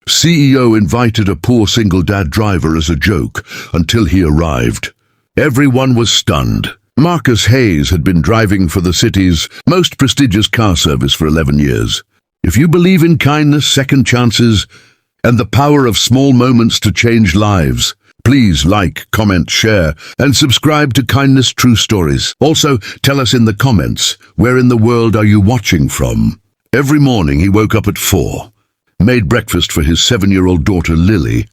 CEO invited a poor single dad driver as a joke until he arrived. Everyone was stunned. Marcus Hayes had been driving for the city's most prestigious car service for 11 years. If you believe in kindness, second chances, and the power of small moments to change lives, please like, comment, share, and subscribe to Kindness True Stories. Also, tell us in the comments, where in the world are you watching from? Every morning he woke up at 4, made breakfast for his 7-year-old daughter Lily,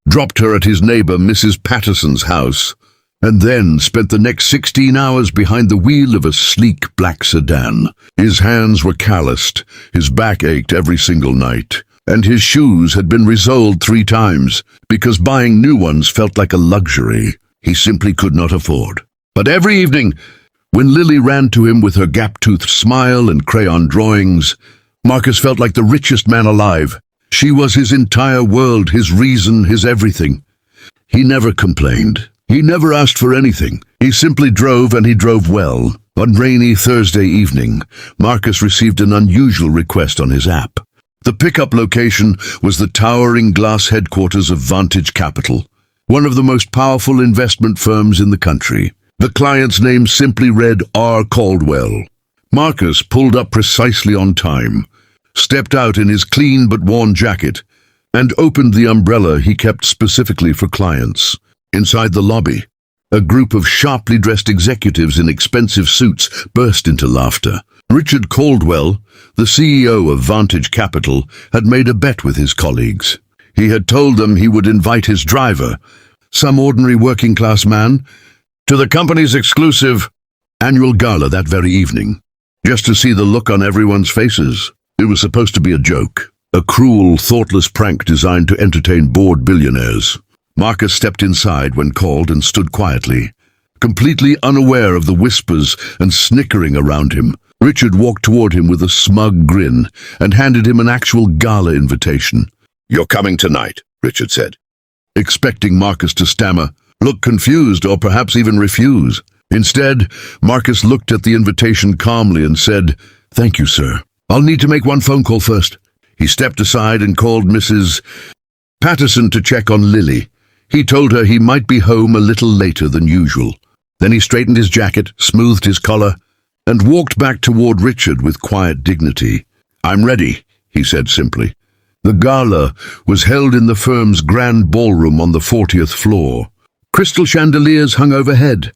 dropped her at his neighbor Mrs. Patterson's house, and then spent the next 16 hours behind the wheel of a sleek black sedan. His hands were calloused, his back ached every single night, and his shoes had been resoled 3 times because buying new ones felt like a luxury he simply could not afford. But every evening, when Lily ran to him with her gap-toothed smile and crayon drawings, Marcus felt like the richest man alive. She was his entire world, his reason, his everything. He never complained. He never asked for anything. He simply drove, and he drove well. On rainy Thursday evening, Marcus received an unusual request on his app. The pickup location was the towering glass headquarters of Vantage Capital, one of the most powerful investment firms in the country. The client's name simply read R. Caldwell. Marcus pulled up precisely on time, stepped out in his clean but worn jacket, and opened the umbrella he kept specifically for clients. Inside the lobby, a group of sharply dressed executives in expensive suits burst into laughter. Richard Caldwell, the CEO of Vantage Capital, had made a bet with his colleagues. He had told them he would invite his driver, some ordinary working-class man, to the company's exclusive annual gala that very evening, just to see the look on everyone's faces. It was supposed to be a joke, a cruel, thoughtless prank designed to entertain bored billionaires. Marcus stepped inside when called and stood quietly, completely unaware of the whispers and snickering around him. Richard walked toward him with a smug grin and handed him an actual gala invitation. "You're coming tonight," Richard said, expecting Marcus to stammer, look confused, or perhaps even refuse. Instead, Marcus looked at the invitation calmly and said, "Thank you, sir. I'll need to make one phone call first." He stepped aside and called Mrs. Patterson to check on Lily. He told her he might be home a little later than usual. Then he straightened his jacket, smoothed his collar, and walked back toward Richard with quiet dignity. "I'm ready," he said simply. The gala was held in the firm's grand ballroom on the 40th floor. Crystal chandeliers hung overhead,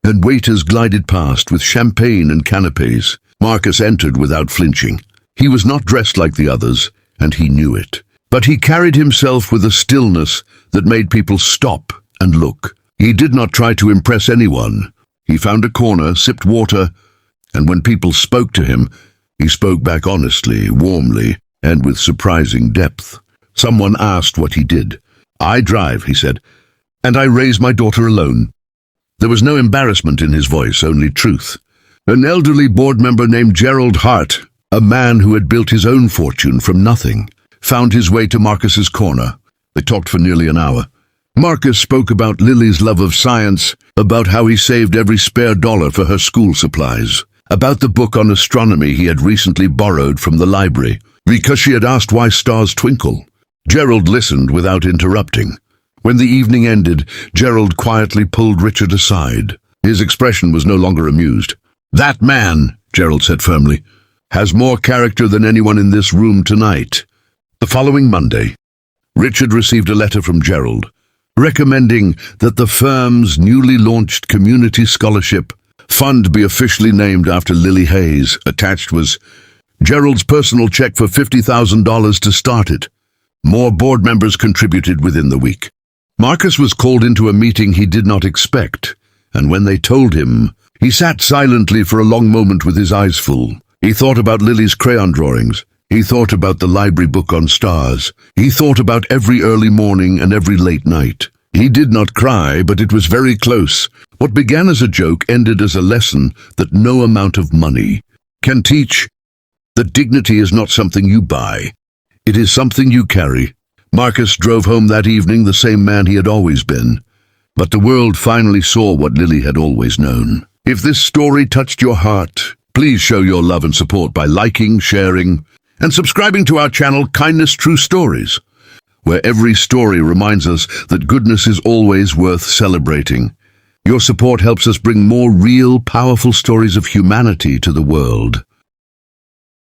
and waiters glided past with champagne and canapes. Marcus entered without flinching. He was not dressed like the others, and he knew it. But he carried himself with a stillness that made people stop and look. He did not try to impress anyone. He found a corner, sipped water, and when people spoke to him, he spoke back honestly, warmly, and with surprising depth. Someone asked what he did. "I drive," he said, "and I raise my daughter alone." There was no embarrassment in his voice, only truth. An elderly board member named Gerald Hart, a man who had built his own fortune from nothing, found his way to Marcus's corner. They talked for nearly an hour. Marcus spoke about Lily's love of science, about how he saved every spare dollar for her school supplies, about the book on astronomy he had recently borrowed from the library, because she had asked why stars twinkle. Gerald listened without interrupting. When the evening ended, Gerald quietly pulled Richard aside. His expression was no longer amused. "That man," Gerald said firmly, "has more character than anyone in this room tonight." The following Monday, Richard received a letter from Gerald, recommending that the firm's newly launched community scholarship fund be officially named after Lily Hayes. Attached was Gerald's personal check for $50,000 to start it. More board members contributed within the week. Marcus was called into a meeting he did not expect, and when they told him, he sat silently for a long moment with his eyes full. He thought about Lily's crayon drawings. He thought about the library book on stars. He thought about every early morning and every late night. He did not cry, but it was very close. What began as a joke ended as a lesson that no amount of money can teach. That dignity is not something you buy. It is something you carry. Marcus drove home that evening the same man he had always been. But the world finally saw what Lily had always known. If this story touched your heart, please show your love and support by liking, sharing, and subscribing to our channel, Kindness True Stories. where every story reminds us that goodness is always worth celebrating. Your support helps us bring more real, powerful stories of humanity to the world.